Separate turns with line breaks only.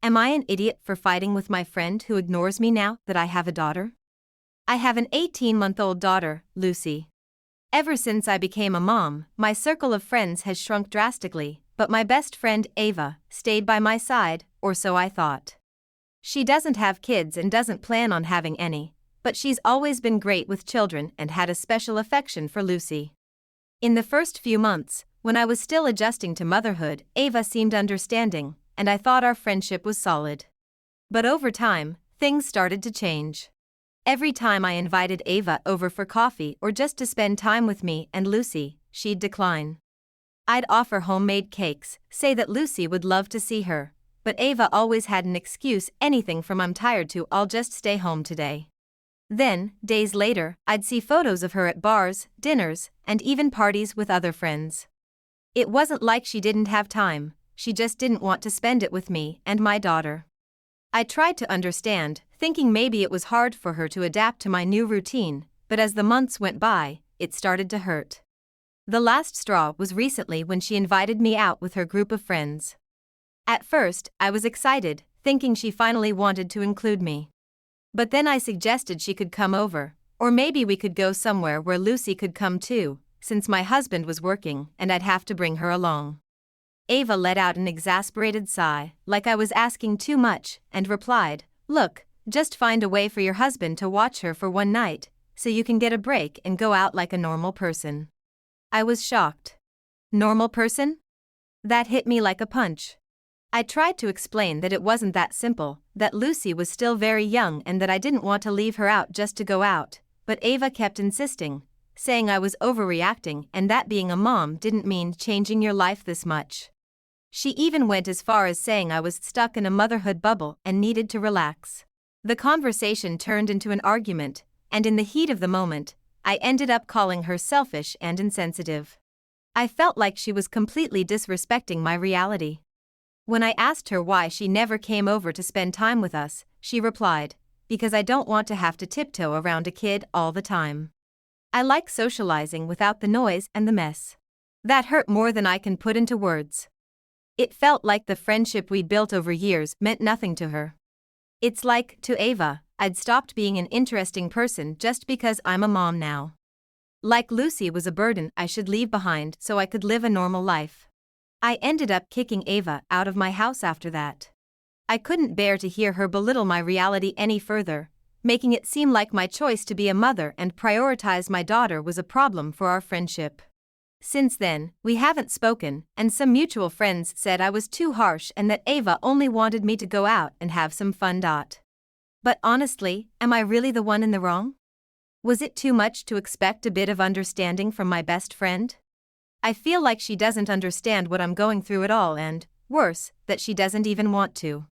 Am I an idiot for fighting with my friend who ignores me now that I have a daughter? I have an 18-month-old daughter, Lucy. Ever since I became a mom, my circle of friends has shrunk drastically, but my best friend, Ava, stayed by my side, or so I thought. She doesn't have kids and doesn't plan on having any, but she's always been great with children and had a special affection for Lucy. In the first few months, when I was still adjusting to motherhood, Ava seemed understanding, and I thought our friendship was solid. But over time, things started to change. Every time I invited Ava over for coffee or just to spend time with me and Lucy, she'd decline. I'd offer homemade cakes, say that Lucy would love to see her, but Ava always had an excuse, anything from "I'm tired" to "I'll just stay home today." Then, days later, I'd see photos of her at bars, dinners, and even parties with other friends. It wasn't like she didn't have time, she just didn't want to spend it with me and my daughter. I tried to understand, thinking maybe it was hard for her to adapt to my new routine, but as the months went by, it started to hurt. The last straw was recently when she invited me out with her group of friends. At first, I was excited, thinking she finally wanted to include me. But then I suggested she could come over, or maybe we could go somewhere where Lucy could come too, since my husband was working and I'd have to bring her along. Ava let out an exasperated sigh, like I was asking too much, and replied, "Look, just find a way for your husband to watch her for one night, so you can get a break and go out like a normal person." I was shocked. Normal person? That hit me like a punch. I tried to explain that it wasn't that simple, that Lucy was still very young and that I didn't want to leave her out just to go out, but Ava kept insisting, saying I was overreacting and that being a mom didn't mean changing your life this much. She even went as far as saying I was stuck in a motherhood bubble and needed to relax. The conversation turned into an argument, and in the heat of the moment, I ended up calling her selfish and insensitive. I felt like she was completely disrespecting my reality. When I asked her why she never came over to spend time with us, she replied, "Because I don't want to have to tiptoe around a kid all the time. I like socializing without the noise and the mess." That hurt more than I can put into words. It felt like the friendship we built over years meant nothing to her. It's like, to Ava, I'd stopped being an interesting person just because I'm a mom now. Like Lucy was a burden I should leave behind so I could live a normal life. I ended up kicking Ava out of my house after that. I couldn't bear to hear her belittle my reality any further, making it seem like my choice to be a mother and prioritize my daughter was a problem for our friendship. Since then, we haven't spoken, and some mutual friends said I was too harsh and that Ava only wanted me to go out and have some fun. But honestly, am I really the one in the wrong? Was it too much to expect a bit of understanding from my best friend? I feel like she doesn't understand what I'm going through at all and, worse, that she doesn't even want to.